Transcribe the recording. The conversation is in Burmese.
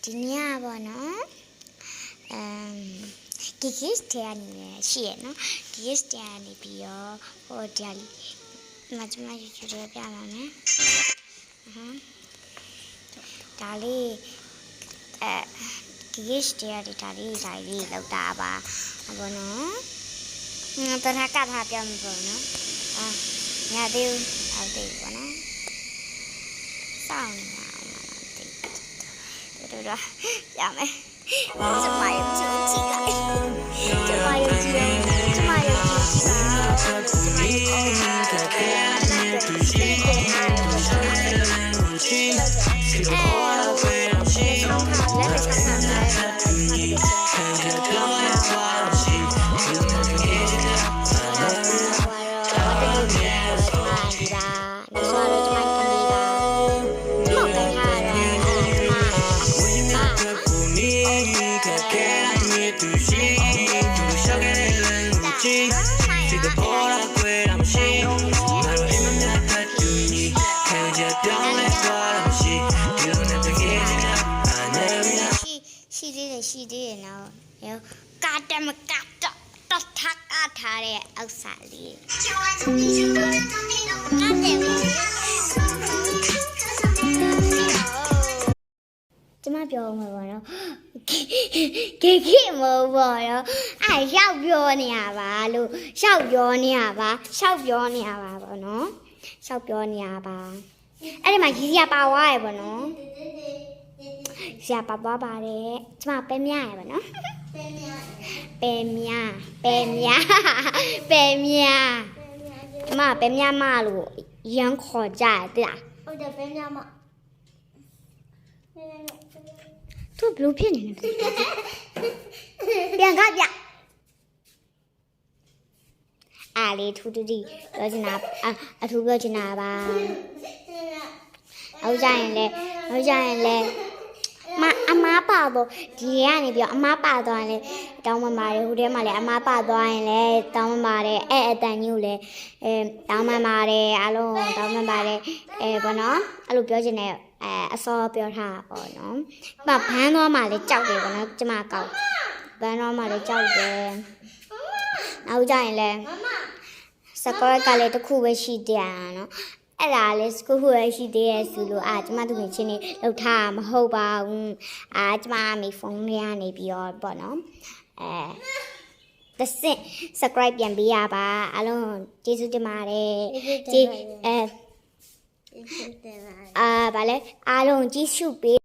ဒီနေ့ပေါ့နော်gigis တဲ့အနေနဲ့ရှိရနော် gigis တဲ့အနေပြီးတော့ဟိုဒီဟာလေးဒီမှာကျွန်မရွှေပြပါမယ်ဒါလေး gigis တဲ့ဒီဒါလေးလောက်တာပါဘောနော်တနကထားပြမှာပေါ့နော်ညသေးဘူးအောက်သေးပေါ့နော်စောင်းနေတာတို့တော့ရမယ်ကျမရဲ့ကြည့်ကြည့်ကကျမရဲ့ကြည့်ကျမရဲ့ကြည့်ရှိသေးတယ်နော်ရောကာတမကတော့ထကထားတဲ့အောက်စာလေးကျမပြောမှာပေါ့နော်ခေမဟုတ်ပေါ့နော်ရောက်ပြောနေရပါလို့ရှောက်ပြောနေရပါပေါ့နော်ရှောက်ပြောနေရပါအဲ့ဒီမှာရီးရပါဝါရပေါ့နော်ဆရာပါသွားပါတယ်ကျမပဲမြရပါနော်ပဲမြကျမပဲမြမလို့ရမ်းခေါ်ကြတယ်လားဟုတ်တယ်ပဲမြမသူဘလို့ဖြစ်နေလဲပြန်ကပြအားလေးထူးတူတီပြောချင်တာအထူးပြောချင်တာပါဟုတ်ကြရင်လဲအမားပါတော့ဒီကနေပြီးအမားပါသွားရင်လေတောင်းမပါတယ်ဟိုထဲမှာလေအမားပါသွားရင်လေတောင်းမပါတယ်အတန်ကြီးကိုလေတောင်းမပါတယ်အားလုံးတောင်းမပါတယ်ဘောနော်အဲ့လိုပြောချင်တယ်အစောပြောထားပေါ့နော်ဘန်းသွားမှလေကြောက်တယ်ဘောနော်ကျမကောက်ဘန်းသွားမှလေကြောက်တယ်နောက်ကြရင်လေစကောရကလည်းတစ်ခုပဲရှိတယ်နော်အဲ့ဒါလေစကူဟိုရရှိသေးရဲ့ဆိုလို့ကျမတို့ငယ်ချင်းနေလောက်ထားမဟုတ်ပါဘူးကျမအမေဖုန်းထဲကနေပြီးတော့ပေါ့နော်တစ်ဆင့် subscribe ပြန်ပေးရပါအားလုံးကျေးဇူးတင်ပါတယ်ဗာလဲအားလုံးကြည့်ရှုပေး